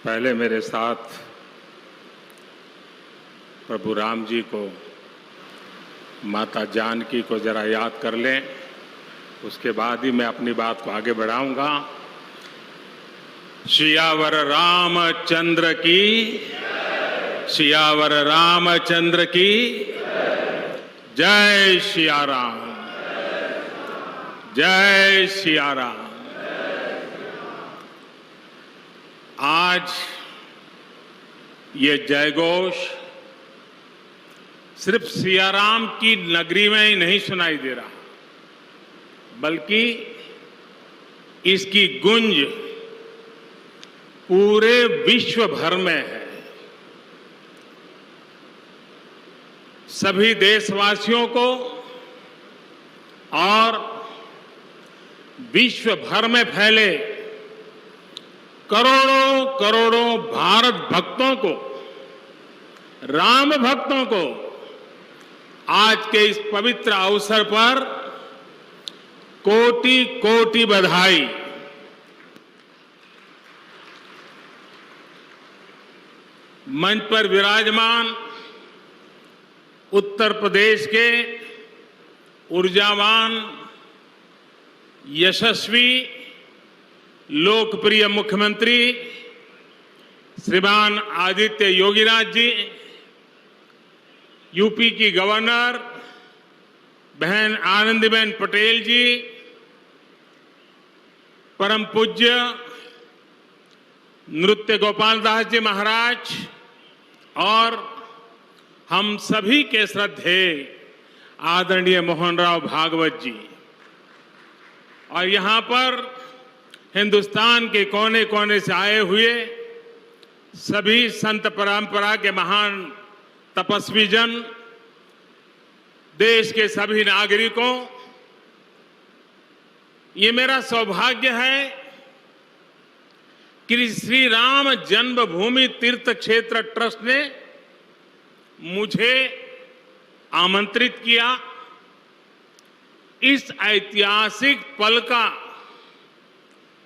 पहले मेरे साथ प्रभु राम जी को, माता जानकी को जरा याद कर लें, उसके बाद ही मैं अपनी बात को आगे बढ़ाऊंगा। सियावर रामचंद्र की, सियावर रामचंद्र की जय सिया राम, जय सिया राम। आज ये जयघोष सिर्फ सिया राम की नगरी में ही नहीं सुनाई दे रहा, बल्कि इसकी गूंज पूरे विश्व भर में है। सभी देशवासियों को और विश्व भर में फैले करोड़ों करोड़ों भारत भक्तों को, राम भक्तों को आज के इस पवित्र अवसर पर कोटि कोटि बधाई। मंच पर विराजमान उत्तर प्रदेश के ऊर्जावान, यशस्वी, लोकप्रिय मुख्यमंत्री श्रीमान आदित्य योगीनाथ जी, यूपी की गवर्नर बहन आनंदीबेन पटेल जी, परम पूज्य नृत्य गोपाल दास जी महाराज और हम सभी के श्रद्धेय आदरणीय मोहन राव भागवत जी, और यहां पर हिंदुस्तान के कोने कोने से आए हुए सभी संत परंपरा के महान तपस्वी जन, देश के सभी नागरिकों, ये मेरा सौभाग्य है कि श्री राम जन्मभूमि तीर्थ क्षेत्र ट्रस्ट ने मुझे आमंत्रित किया, इस ऐतिहासिक पल का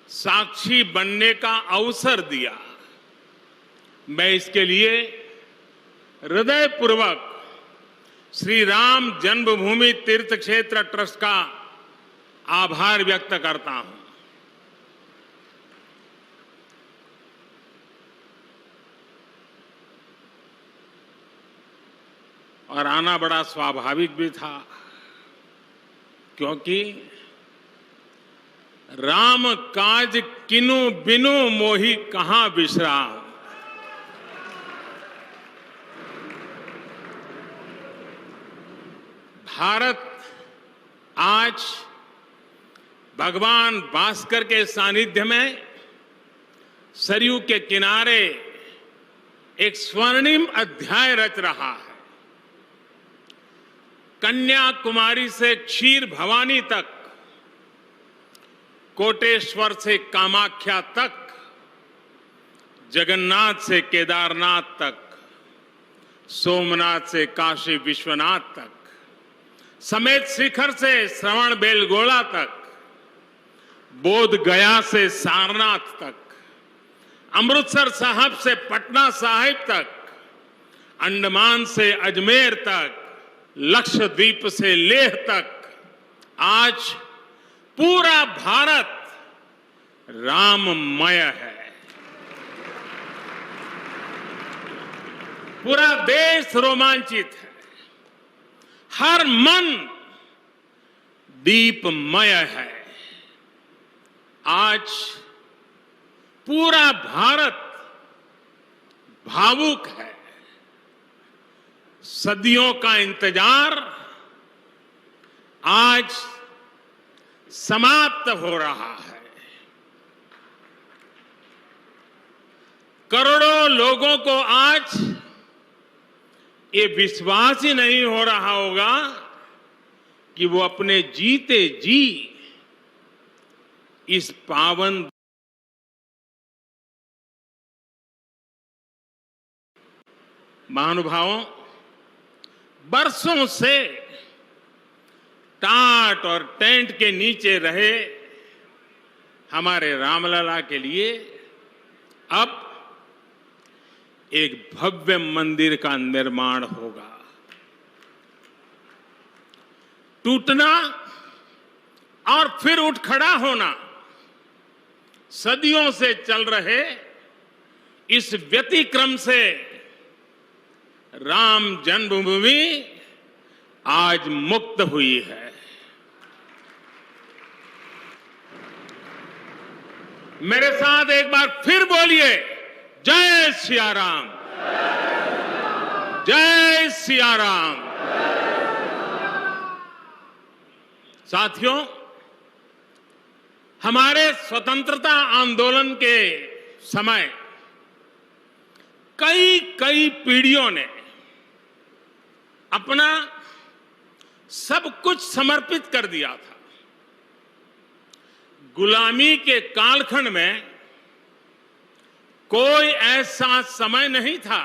साक्षी बनने का अवसर दिया। मैं इसके लिए हृदयपूर्वक श्री राम जन्मभूमि तीर्थ क्षेत्र ट्रस्ट का आभार व्यक्त करता हूं। और आना बड़ा स्वाभाविक भी था, क्योंकि राम काज किनु बिनु मोहि कहां विश्राम। भारत आज भगवान भास्कर के सानिध्य में सरयू के किनारे एक स्वर्णिम अध्याय रच रहा है। कन्याकुमारी से क्षीर भवानी तक, कोटेश्वर से कामाख्या तक, जगन्नाथ से केदारनाथ तक, सोमनाथ से काशी विश्वनाथ तक, समेत शिखर से श्रवण बेलगोला तक, बोध गया से सारनाथ तक, अमृतसर साहब से पटना साहिब तक, अंडमान से अजमेर तक, लक्षद्वीप से लेह तक, आज पूरा भारत राममय है। पूरा देश रोमांचित है, हर मन दीपमय है। आज पूरा भारत भावुक है। सदियों का इंतजार आज समाप्त हो रहा है। करोड़ों लोगों को आज ये विश्वास ही नहीं हो रहा होगा कि वो अपने जीते जी इस पावन महानुभावों, बरसों से टाट और टेंट के नीचे रहे हमारे रामलला के लिए अब एक भव्य मंदिर का निर्माण होगा। टूटना और फिर उठ खड़ा होना, सदियों से चल रहे इस व्यतिक्रम से राम जन्मभूमि आज मुक्त हुई है। मेरे साथ एक बार फिर बोलिए, जय सिया राम, जय सिया राम। साथियों, हमारे स्वतंत्रता आंदोलन के समय कई पीढ़ियों ने अपना सब कुछ समर्पित कर दिया था। गुलामी के कालखंड में कोई ऐसा समय नहीं था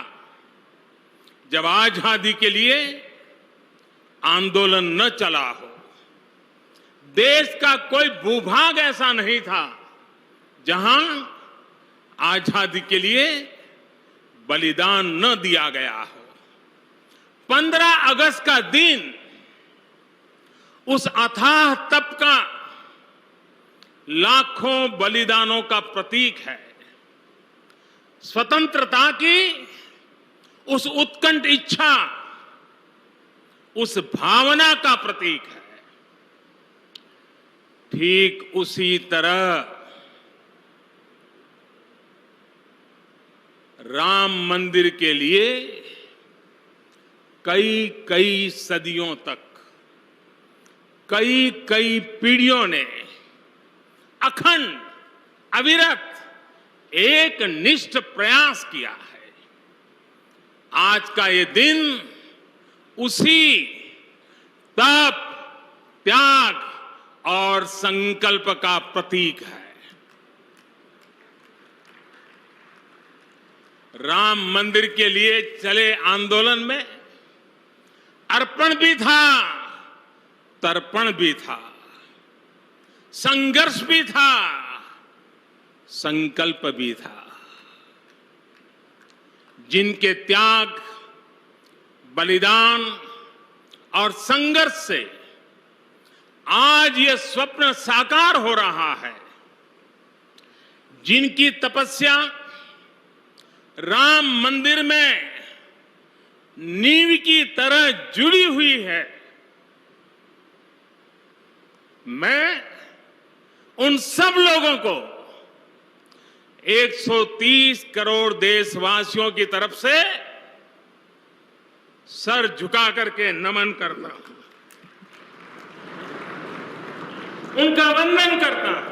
जब आजादी के लिए आंदोलन न चला हो। देश का कोई भूभाग ऐसा नहीं था जहां आजादी के लिए बलिदान न दिया गया हो। 15 अगस्त का दिन उस अथाह तप का, लाखों बलिदानों का प्रतीक है। स्वतंत्रता की उस उत्कंठ इच्छा, उस भावना का प्रतीक है। ठीक उसी तरह राम मंदिर के लिए कई सदियों तक कई पीढ़ियों ने अखंड अविरत एक निष्ठ प्रयास किया है। आज का ये दिन उसी तप, त्याग और संकल्प का प्रतीक है। राम मंदिर के लिए चले आंदोलन में अर्पण भी था, तर्पण भी था, संघर्ष भी था, संकल्प भी था। जिनके त्याग, बलिदान और संघर्ष से आज ये स्वप्न साकार हो रहा है, जिनकी तपस्या राम मंदिर में नींव की तरह जुड़ी हुई है, मैं उन सब लोगों को 130 करोड़ देशवासियों की तरफ से सर झुका करके नमन करता हूं, उनका वंदन करता हूं।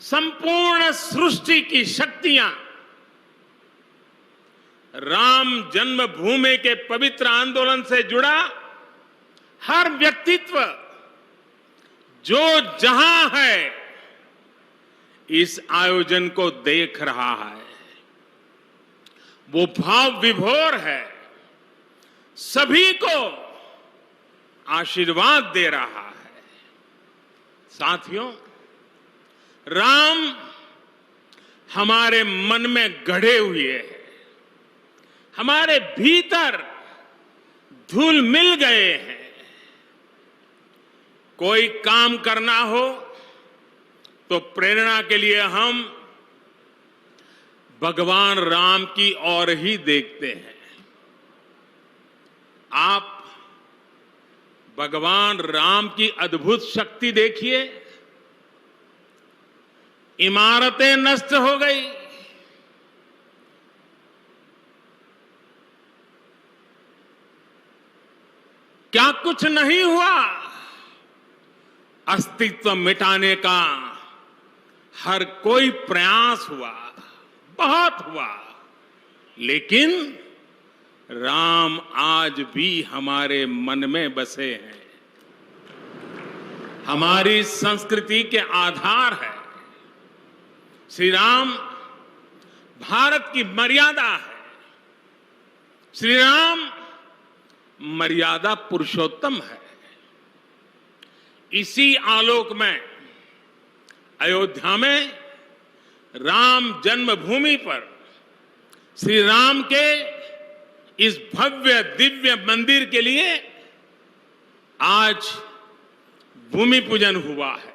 संपूर्ण सृष्टि की शक्तियां राम जन्मभूमि के पवित्र आंदोलन से जुड़ा हर व्यक्तित्व जो जहां है इस आयोजन को देख रहा है, वो भाव विभोर है, सभी को आशीर्वाद दे रहा है। साथियों, राम हमारे मन में गढ़े हुए हैं, हमारे भीतर धुल मिल गए हैं। कोई काम करना हो तो प्रेरणा के लिए हम भगवान राम की ओर ही देखते हैं। आप भगवान राम की अद्भुत शक्ति देखिए। इमारतें नष्ट हो गई, क्या कुछ नहीं हुआ? अस्तित्व मिटाने का हर कोई प्रयास हुआ, बहुत हुआ, लेकिन राम आज भी हमारे मन में बसे हैं, हमारी संस्कृति के आधार है। श्री राम भारत की मर्यादा है। श्री राम मर्यादा पुरुषोत्तम है। इसी आलोक में अयोध्या में राम जन्मभूमि पर श्री राम के इस भव्य दिव्य मंदिर के लिए आज भूमि पूजन हुआ है।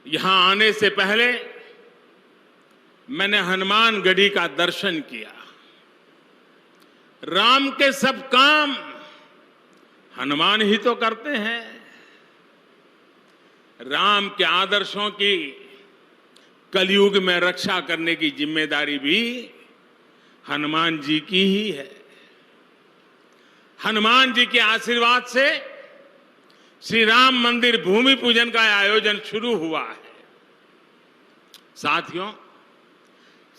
यहां आने से पहले मैंने हनुमानगढ़ी का दर्शन किया। राम के सब काम हनुमान ही तो करते हैं। राम के आदर्शों की कलयुग में रक्षा करने की जिम्मेदारी भी हनुमान जी की ही है। हनुमान जी के आशीर्वाद से श्री राम मंदिर भूमि पूजन का आयोजन शुरू हुआ है। साथियों,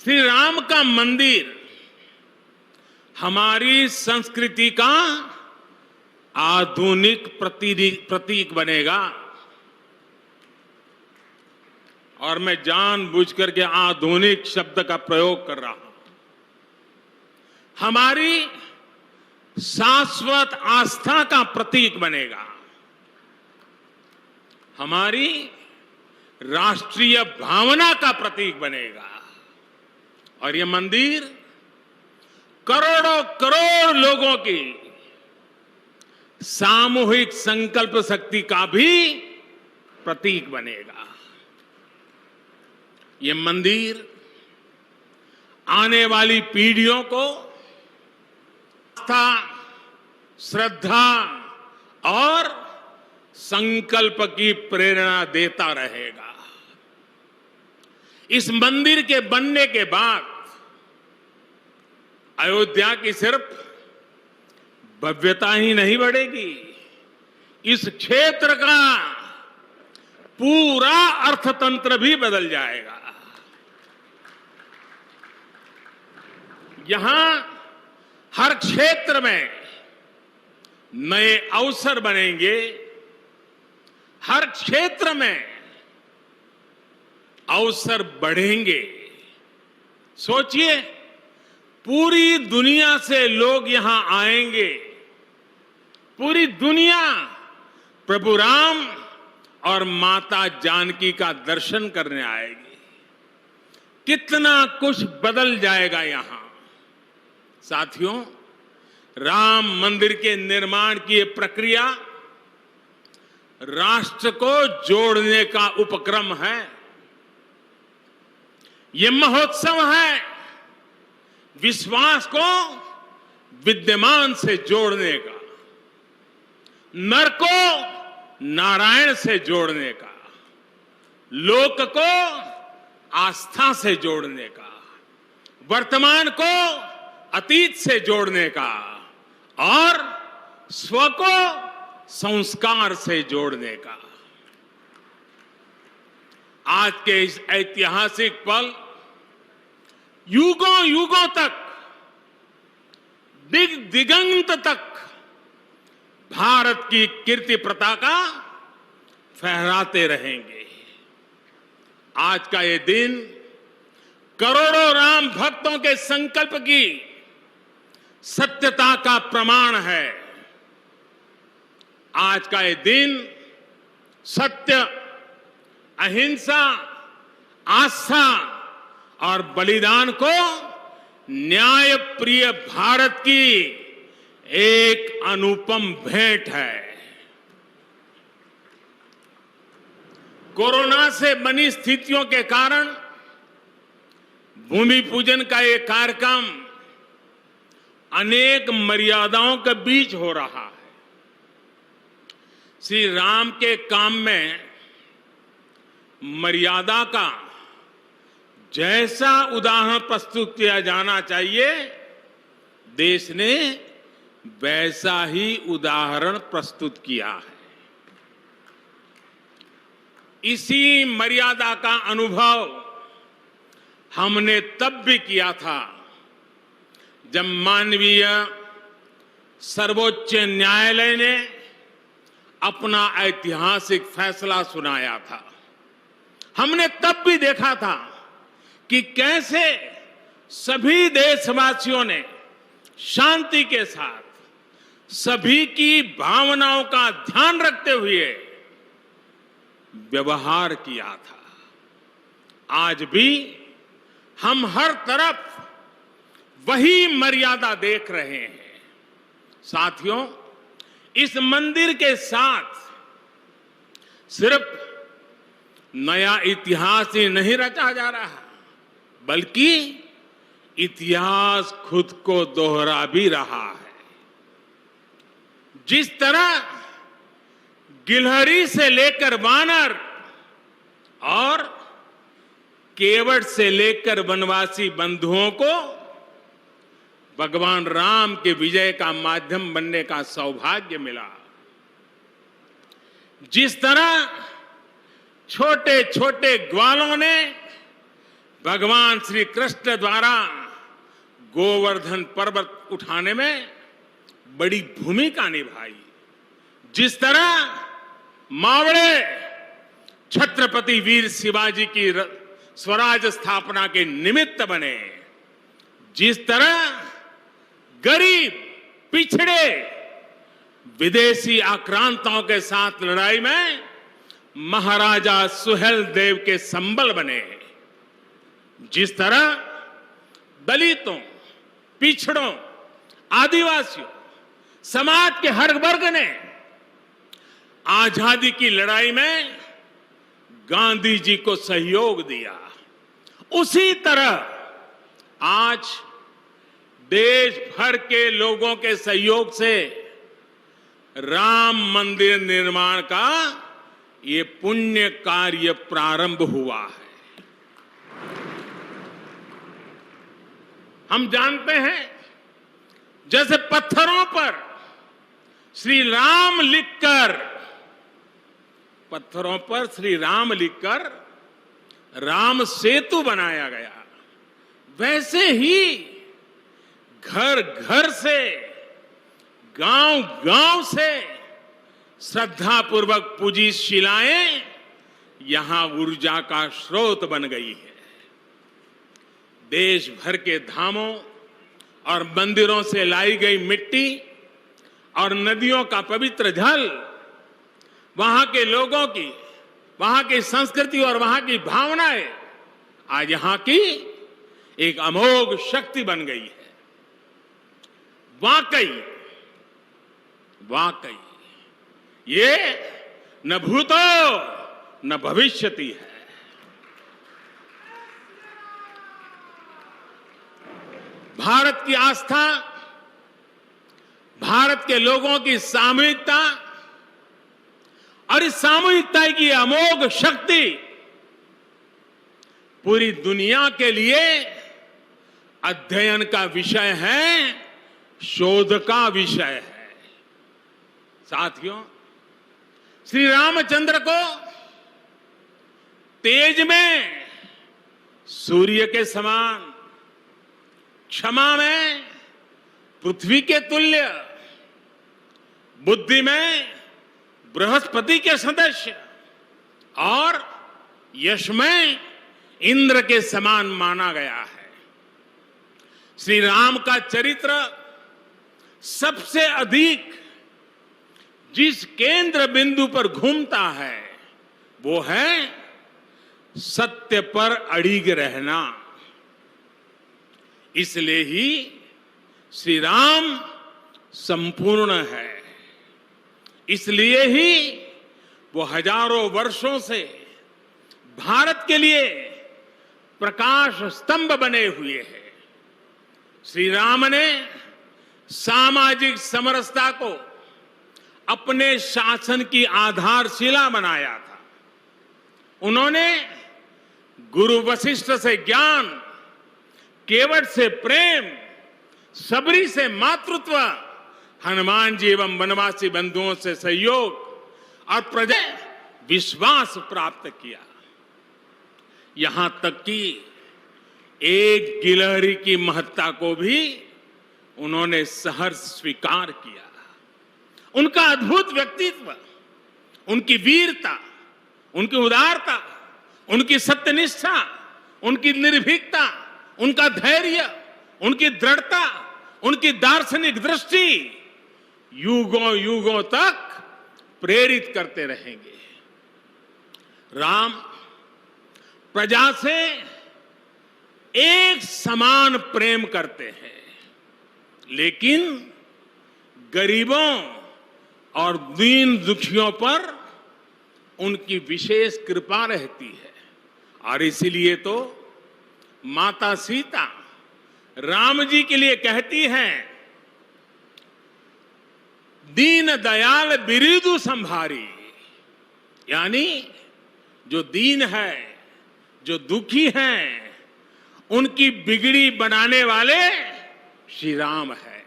श्री राम का मंदिर हमारी संस्कृति का आधुनिक प्रतीक बनेगा। और मैं जानबूझकर के आधुनिक शब्द का प्रयोग कर रहा हूं। हमारी शाश्वत आस्था का प्रतीक बनेगा। हमारी राष्ट्रीय भावना का प्रतीक बनेगा। और यह मंदिर करोड़ों करोड़ लोगों की सामूहिक संकल्प शक्ति का भी प्रतीक बनेगा। यह मंदिर आने वाली पीढ़ियों को आस्था, श्रद्धा और संकल्प की प्रेरणा देता रहेगा। इस मंदिर के बनने के बाद अयोध्या की सिर्फ भव्यता ही नहीं बढ़ेगी, इस क्षेत्र का पूरा अर्थतंत्र भी बदल जाएगा। यहां हर क्षेत्र में नए अवसर बनेंगे। हर क्षेत्र में अवसर बढ़ेंगे। सोचिए, पूरी दुनिया से लोग यहां आएंगे। पूरी दुनिया प्रभु राम और माता जानकी का दर्शन करने आएगी। कितना कुछ बदल जाएगा यहां। साथियों, राम मंदिर के निर्माण की ये प्रक्रिया राष्ट्र को जोड़ने का उपक्रम है। ये महोत्सव है विश्वास को विद्यमान से जोड़ने का, नर को नारायण से जोड़ने का, लोक को आस्था से जोड़ने का, वर्तमान को अतीत से जोड़ने का और स्व को संस्कार से जोड़ने का। आज के इस ऐतिहासिक पल युगों युगों तक, दिगंत तक भारत की कीर्ति पताका फहराते रहेंगे। आज का ये दिन करोड़ों राम भक्तों के संकल्प की सत्यता का प्रमाण है। आज का ये दिन सत्य, अहिंसा, आस्था और बलिदान को न्याय प्रिय भारत की एक अनुपम भेंट है। कोरोना से बनी स्थितियों के कारण भूमि पूजन का ये कार्यक्रम अनेक मर्यादाओं के बीच हो रहा है। श्री राम के काम में मर्यादा का जैसा उदाहरण प्रस्तुत किया जाना चाहिए, देश ने वैसा ही उदाहरण प्रस्तुत किया है। इसी मर्यादा का अनुभव हमने तब भी किया था जब मानवीय सर्वोच्च न्यायालय ने अपना ऐतिहासिक फैसला सुनाया था। हमने तब भी देखा था कि कैसे सभी देशवासियों ने शांति के साथ सभी की भावनाओं का ध्यान रखते हुए व्यवहार किया था। आज भी हम हर तरफ वही मर्यादा देख रहे हैं। साथियों, इस मंदिर के साथ सिर्फ नया इतिहास ही नहीं रचा जा रहा, बल्कि इतिहास खुद को दोहरा भी रहा है। जिस तरह गिलहरी से लेकर वानर और केवट से लेकर वनवासी बंधुओं को भगवान राम के विजय का माध्यम बनने का सौभाग्य मिला, जिस तरह छोटे छोटे ग्वालों ने भगवान श्री कृष्ण द्वारा गोवर्धन पर्वत उठाने में बड़ी भूमिका निभाई, जिस तरह मावड़े छत्रपति वीर शिवाजी की स्वराज स्थापना के निमित्त बने, जिस तरह गरीब पिछड़े विदेशी आक्रांताओं के साथ लड़ाई में महाराजा सुहेल देव के संबल बने, जिस तरह दलितों, पिछड़ों, आदिवासियों, समाज के हर वर्ग ने आजादी की लड़ाई में गांधी जी को सहयोग दिया, उसी तरह आज देश भर के लोगों के सहयोग से राम मंदिर निर्माण का ये पुण्य कार्य प्रारंभ हुआ है। हम जानते हैं, जैसे पत्थरों पर श्री राम लिखकर राम सेतु बनाया गया, वैसे ही घर घर से, गांव गांव से श्रद्धापूर्वक पूजी शिलाएं यहां ऊर्जा का स्रोत बन गई है। देश भर के धामों और मंदिरों से लाई गई मिट्टी और नदियों का पवित्र जल वहां के लोगों की, वहां की संस्कृति और वहां की भावनाएं आज यहां की एक अमोघ शक्ति बन गई है। वाकई ये न भूतो न भविष्यति है। भारत की आस्था, भारत के लोगों की सामूहिकता और इस सामूहिकता की अमोघ शक्ति पूरी दुनिया के लिए अध्ययन का विषय है, शोध का विषय है। साथियों, श्री रामचंद्र को तेज में सूर्य के समान, क्षमा में पृथ्वी के तुल्य, बुद्धि में बृहस्पति के सदस्य और यश में इंद्र के समान माना गया है। श्री राम का चरित्र सबसे अधिक जिस केंद्र बिंदु पर घूमता है वो है सत्य पर अड़िग रहना। इसलिए ही श्री राम संपूर्ण है, इसलिए ही वो हजारों वर्षों से भारत के लिए प्रकाश स्तंभ बने हुए हैं। श्री राम ने सामाजिक समरसता को अपने शासन की आधारशिला बनाया था। उन्होंने गुरु वशिष्ठ से ज्ञान, केवट से प्रेम, सबरी से मातृत्व, हनुमान जी एवं वनवासी बंधुओं से सहयोग और प्रजा विश्वास प्राप्त किया। यहां तक कि एक गिलहरी की महत्ता को भी उन्होंने सहर्ष स्वीकार किया। उनका अद्भुत व्यक्तित्व, उनकी वीरता, उनकी उदारता, उनकी सत्यनिष्ठा, उनकी निर्भीकता, उनका धैर्य, उनकी दृढ़ता, उनकी दार्शनिक दृष्टि युगों युगों तक प्रेरित करते रहेंगे। राम प्रजा से एक समान प्रेम करते हैं, लेकिन गरीबों और दीन दुखियों पर उनकी विशेष कृपा रहती है। और इसीलिए तो माता सीता राम जी के लिए कहती हैं, दीन दयाल बिरिदु संभारी, यानी जो दीन है, जो दुखी हैं, उनकी बिगड़ी बनाने वाले श्री राम है।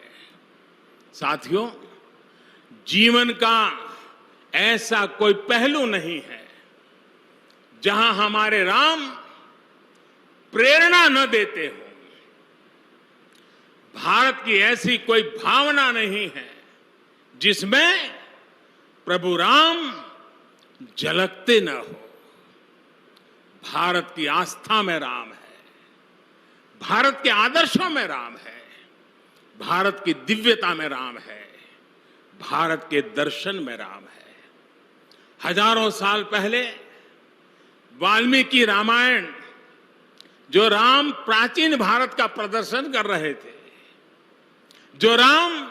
साथियों, जीवन का ऐसा कोई पहलू नहीं है जहां हमारे राम प्रेरणा न देते हो। भारत की ऐसी कोई भावना नहीं है जिसमें प्रभु राम झलकते न हो। भारत की आस्था में राम है, भारत के आदर्शों में राम है, भारत की दिव्यता में राम है, भारत के दर्शन में राम है। हजारों साल पहले वाल्मीकि रामायण, जो राम प्राचीन भारत का प्रदर्शन कर रहे थे, जो राम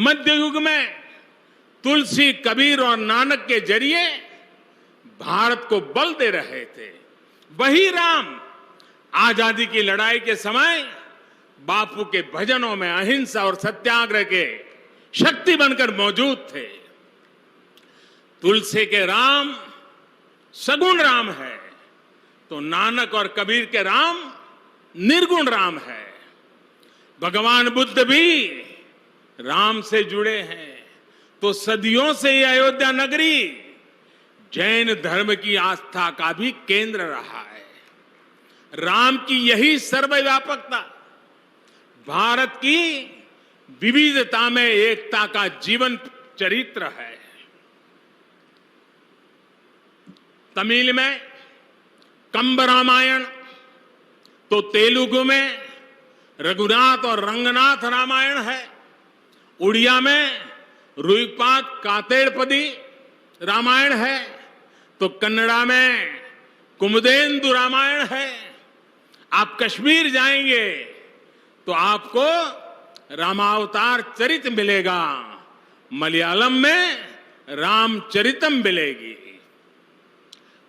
मध्य युग में तुलसी, कबीर और नानक के जरिए भारत को बल दे रहे थे, वही राम आजादी की लड़ाई के समय बापू के भजनों में अहिंसा और सत्याग्रह के शक्ति बनकर मौजूद थे। तुलसी के राम सगुण राम है, तो नानक और कबीर के राम निर्गुण राम है। भगवान बुद्ध भी राम से जुड़े हैं, तो सदियों से ये अयोध्या नगरी जैन धर्म की आस्था का भी केंद्र रहा है। राम की यही सर्वव्यापकता भारत की विविधता में एकता का जीवन चरित्र है। तमिल में कंब रामायण, तो तेलुगु में रघुनाथ और रंगनाथ रामायण है। उड़िया में रुइपात कातेड़पदी रामायण है, तो कन्नड़ा में कुमुदेंदु रामायण है। आप कश्मीर जाएंगे तो आपको रामावतार चरित मिलेगा, मलयालम में रामचरितम मिलेगी,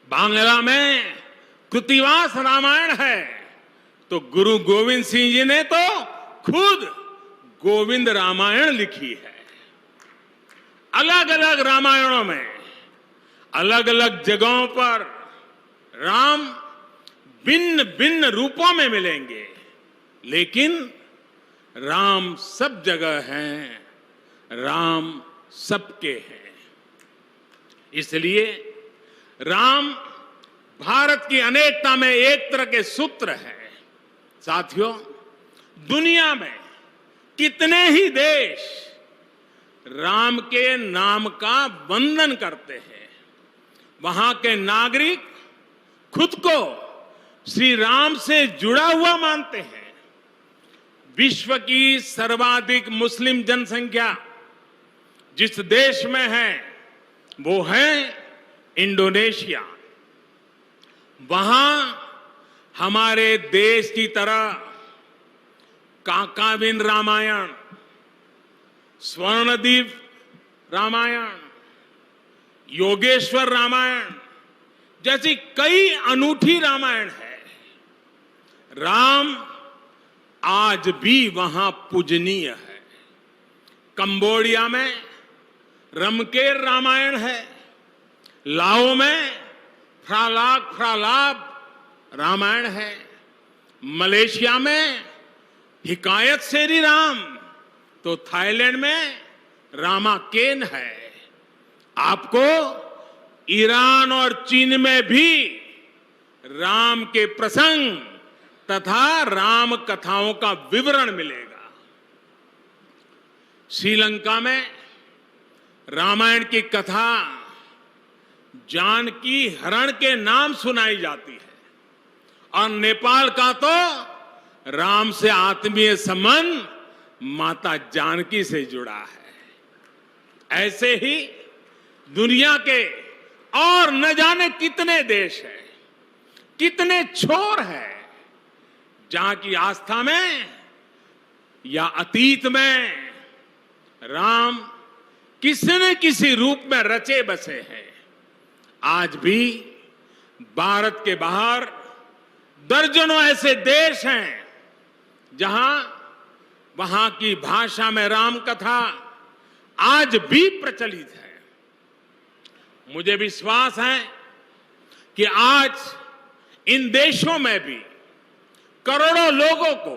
बांग्ला में कृतिवास रामायण है, तो गुरु गोविंद सिंह जी ने तो खुद गोविंद रामायण लिखी है। अलग अलग रामायणों में अलग अलग जगहों पर राम भिन्न भिन्न रूपों में मिलेंगे, लेकिन राम सब जगह हैं, राम सबके हैं। इसलिए राम भारत की अनेकता में एक तरह के सूत्र है। साथियों, दुनिया में कितने ही देश राम के नाम का वंदन करते हैं, वहां के नागरिक खुद को श्री राम से जुड़ा हुआ मानते हैं। विश्व की सर्वाधिक मुस्लिम जनसंख्या जिस देश में है वो है इंडोनेशिया। वहां हमारे देश की तरह काकाविन रामायण, स्वर्णदीप रामायण, योगेश्वर रामायण जैसी कई अनूठी रामायण है। राम आज भी वहां पूजनीय है। कंबोडिया में रमकेर रामायण है, लाओ में फ्रालाप रामायण है, मलेशिया में हिकायत शेरी राम, तो थाईलैंड में रामाकेन है। आपको ईरान और चीन में भी राम के प्रसंग तथा राम कथाओं का विवरण मिलेगा। श्रीलंका में रामायण की कथा जानकी हरण के नाम सुनाई जाती है, और नेपाल का तो राम से आत्मीय संबंध माता जानकी से जुड़ा है। ऐसे ही दुनिया के और न जाने कितने देश हैं, कितने छोर हैं, जहां की आस्था में या अतीत में राम किसी न किसी रूप में रचे बसे हैं, आज भी भारत के बाहर दर्जनों ऐसे देश हैं जहां वहां की भाषा में राम कथा आज भी प्रचलित है। मुझे विश्वास है कि आज इन देशों में भी करोड़ों लोगों को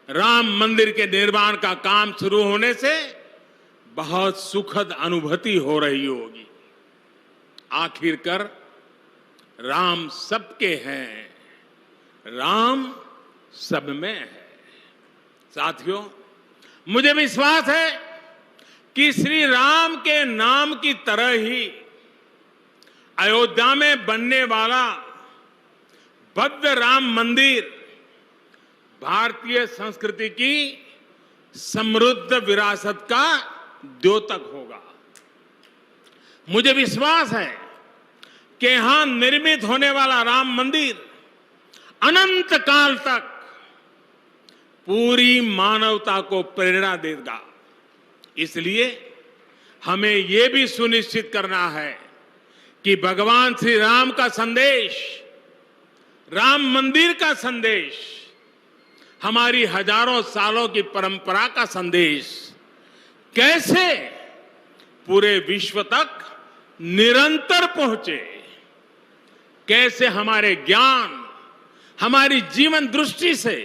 राम मंदिर के निर्माण का काम शुरू होने से बहुत सुखद अनुभूति हो रही होगी। आखिरकार राम सबके हैं, राम सब में है। साथियों, मुझे विश्वास है कि श्री राम के नाम की तरह ही अयोध्या में बनने वाला भव्य राम मंदिर भारतीय संस्कृति की समृद्ध विरासत का द्योतक होगा। मुझे विश्वास है कि यहां निर्मित होने वाला राम मंदिर अनंत काल तक पूरी मानवता को प्रेरणा देगा। इसलिए हमें यह भी सुनिश्चित करना है कि भगवान श्री राम का संदेश, राम मंदिर का संदेश, हमारी हजारों सालों की परंपरा का संदेश कैसे पूरे विश्व तक निरंतर पहुंचे, कैसे हमारे ज्ञान, हमारी जीवन दृष्टि से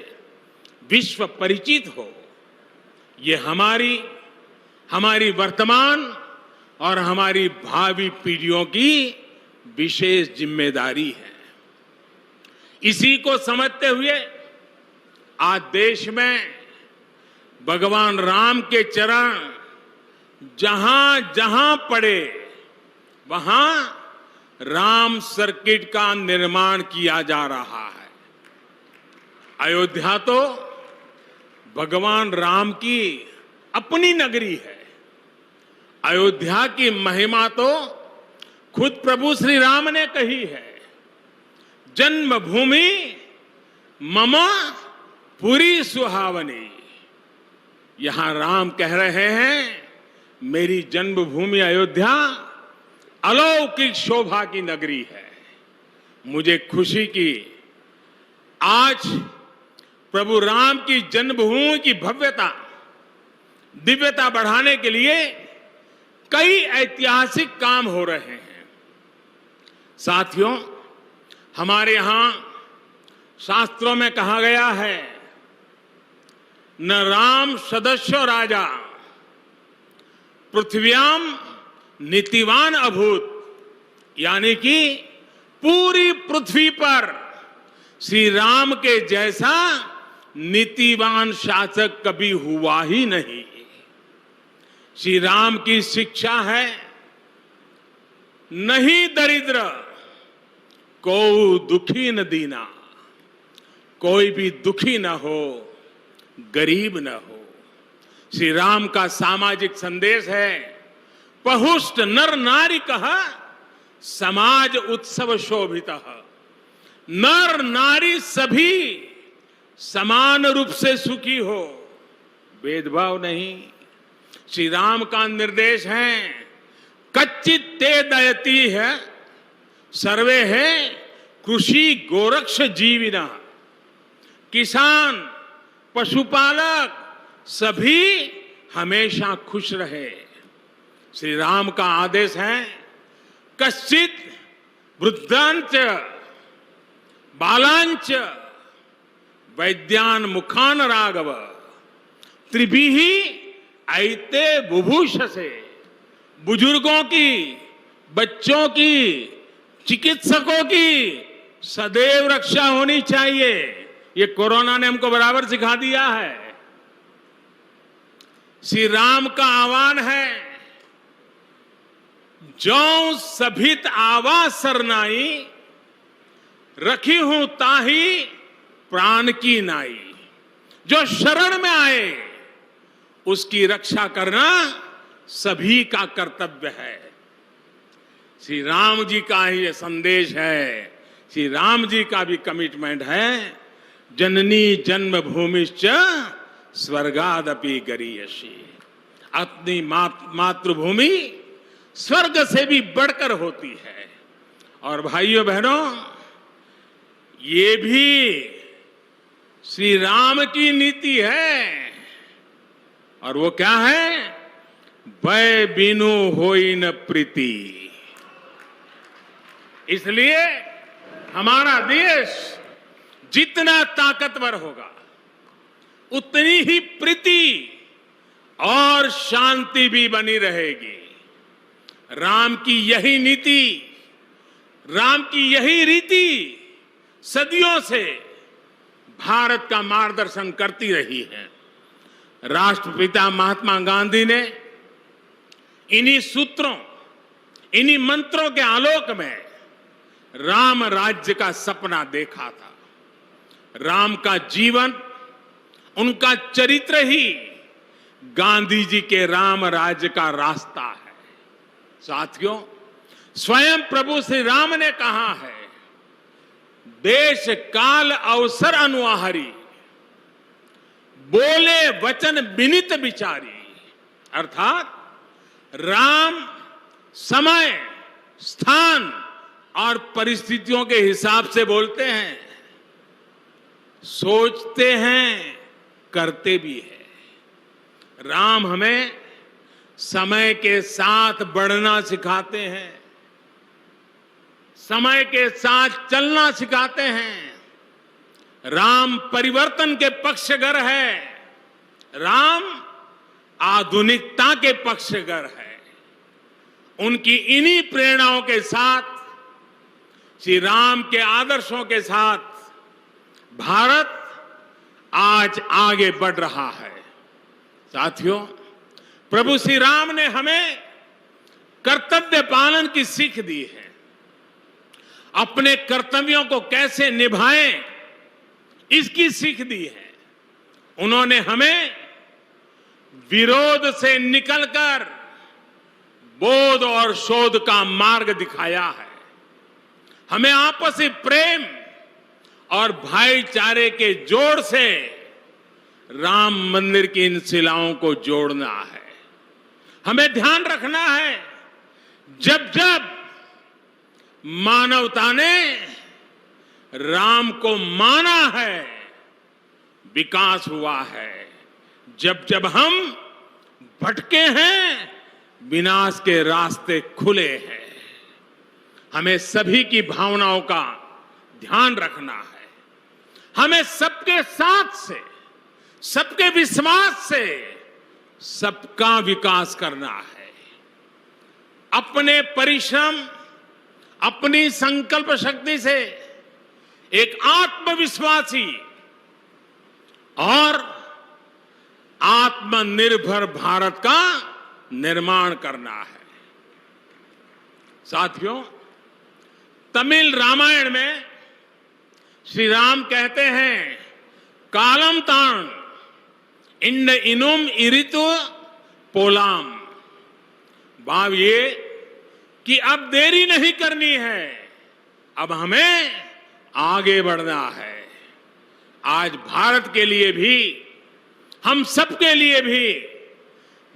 विश्व परिचित हो, ये हमारी वर्तमान और हमारी भावी पीढ़ियों की विशेष जिम्मेदारी है। इसी को समझते हुए आज देश में भगवान राम के चरण जहां जहां पड़े वहां राम सर्किट का निर्माण किया जा रहा है। अयोध्या तो भगवान राम की अपनी नगरी है। अयोध्या की महिमा तो खुद प्रभु श्री राम ने कही है, जन्मभूमि मम पुरी सुहावनी। यहां राम कह रहे हैं, मेरी जन्मभूमि अयोध्या अलौकिक शोभा की नगरी है। मुझे खुशी की आज प्रभु राम की जन्मभूमि की भव्यता, दिव्यता बढ़ाने के लिए कई ऐतिहासिक काम हो रहे हैं। साथियों, हमारे यहां शास्त्रों में कहा गया है, न राम सदस्यो राजा पृथ्व्याम नीतिवान अभूत, यानी कि पूरी पृथ्वी पर श्री राम के जैसा नीतिवान शासक कभी हुआ ही नहीं। श्री राम की शिक्षा है, नहीं दरिद्र को दुखी न दीना, कोई भी दुखी न हो, गरीब न हो। श्री राम का सामाजिक संदेश है, पहुष्ट नर नारी कहा समाज उत्सव शोभितः। नर नारी सभी समान रूप से सुखी हो, भेदभाव नहीं। श्री राम का निर्देश है, कच्चित ते दयती है सर्वे है कृषि गोरक्ष जीविना। किसान, पशुपालक सभी हमेशा खुश रहे। श्री राम का आदेश है, कश्चित वृद्धांच बालांच वैद्यान मुखान राघव त्रिभिहि ऐते बुभूष से। बुजुर्गों की, बच्चों की, चिकित्सकों की सदैव रक्षा होनी चाहिए। ये कोरोना ने हमको बराबर सिखा दिया है। श्री राम का आह्वान है, जो सभित आवाज सरनाई रखी हूं ताही प्राण की नाई। जो शरण में आए उसकी रक्षा करना सभी का कर्तव्य है। श्री राम जी का ही ये संदेश है, श्री राम जी का भी कमिटमेंट है, जननी जन्मभूमिश्च स्वर्गादपि गरीयसी। अपनी मातृभूमि स्वर्ग से भी बढ़कर होती है। और भाइयों बहनों, ये भी श्री राम की नीति है। और वो क्या है? भय बिनु होई न प्रीति। इसलिए हमारा देश जितना ताकतवर होगा, उतनी ही प्रीति और शांति भी बनी रहेगी। राम की यही नीति, राम की यही रीति सदियों से भारत का मार्गदर्शन करती रही है। राष्ट्रपिता महात्मा गांधी ने इन्हीं सूत्रों, इन्हीं मंत्रों के आलोक में राम राज्य का सपना देखा था। राम का जीवन, उनका चरित्र ही गांधी जी के राम राज्य का रास्ता है। साथियों, स्वयं प्रभु श्री राम ने कहा है, देश काल अवसर अनुआहारी, बोले वचन विनित विचारी। अर्थात राम समय, स्थान और परिस्थितियों के हिसाब से बोलते हैं, सोचते हैं, करते भी है। राम हमें समय के साथ बढ़ना सिखाते हैं, समय के साथ चलना सिखाते हैं। राम परिवर्तन के पक्षगर है, राम आधुनिकता के पक्षगर है। उनकी इन्हीं प्रेरणाओं के साथ, श्री राम के आदर्शों के साथ भारत आज आगे बढ़ रहा है। साथियों, प्रभु श्री राम ने हमें कर्तव्य पालन की सीख दी है। अपने कर्तव्यों को कैसे निभाएं, इसकी सीख दी है। उन्होंने हमें विरोध से निकलकर बोध और शोध का मार्ग दिखाया है। हमें आपसी प्रेम और भाईचारे के जोड़ से राम मंदिर की इन शिलाओं को जोड़ना है। हमें ध्यान रखना है, जब जब मानवता ने राम को माना है, विकास हुआ है। जब जब हम भटके हैं, विनाश के रास्ते खुले हैं। हमें सभी की भावनाओं का ध्यान रखना है। हमें सबके साथ से, सबके विश्वास से सबका विकास करना है। अपने परिश्रम, अपनी संकल्प शक्ति से एक आत्मविश्वासी और आत्मनिर्भर भारत का निर्माण करना है। साथियों, तमिल रामायण में श्री राम कहते हैं, कालम ताण इंड इनुम इरितु पोलाम। भाव ये कि अब देरी नहीं करनी है, अब हमें आगे बढ़ना है। आज भारत के लिए भी, हम सबके लिए भी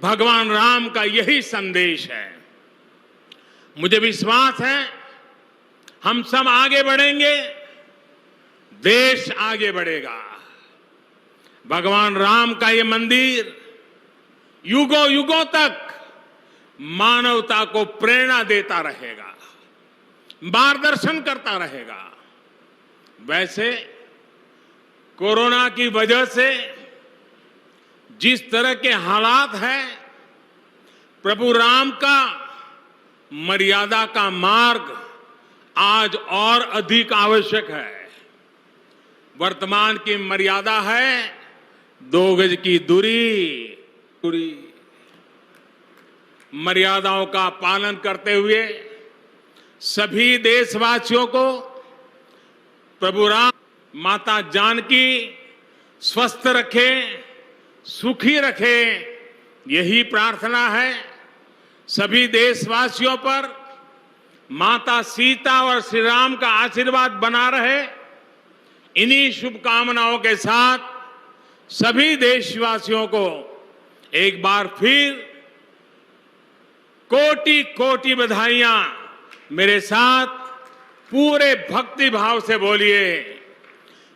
भगवान राम का यही संदेश है। मुझे विश्वास है, हम सब आगे बढ़ेंगे, देश आगे बढ़ेगा। भगवान राम का ये मंदिर युगों युगों तक मानवता को प्रेरणा देता रहेगा, मार्गदर्शन करता रहेगा। वैसे कोरोना की वजह से जिस तरह के हालात हैं, प्रभु राम का मर्यादा का मार्ग आज और अधिक आवश्यक है। वर्तमान की मर्यादा है 2 गज की दूरी। मर्यादाओं का पालन करते हुए सभी देशवासियों को प्रभु राम, माता जानकी स्वस्थ रखें, सुखी रखें, यही प्रार्थना है। सभी देशवासियों पर माता सीता और श्री राम का आशीर्वाद बना रहे, इन्हीं शुभकामनाओं के साथ सभी देशवासियों को एक बार फिर कोटि कोटि बधाइयां। मेरे साथ पूरे भक्ति भाव से बोलिए,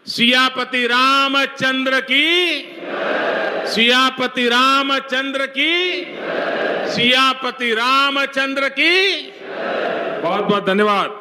सियापति रामचंद्र की, सियापति रामचंद्र की, सियापति रामचंद्र की। बहुत बहुत धन्यवाद।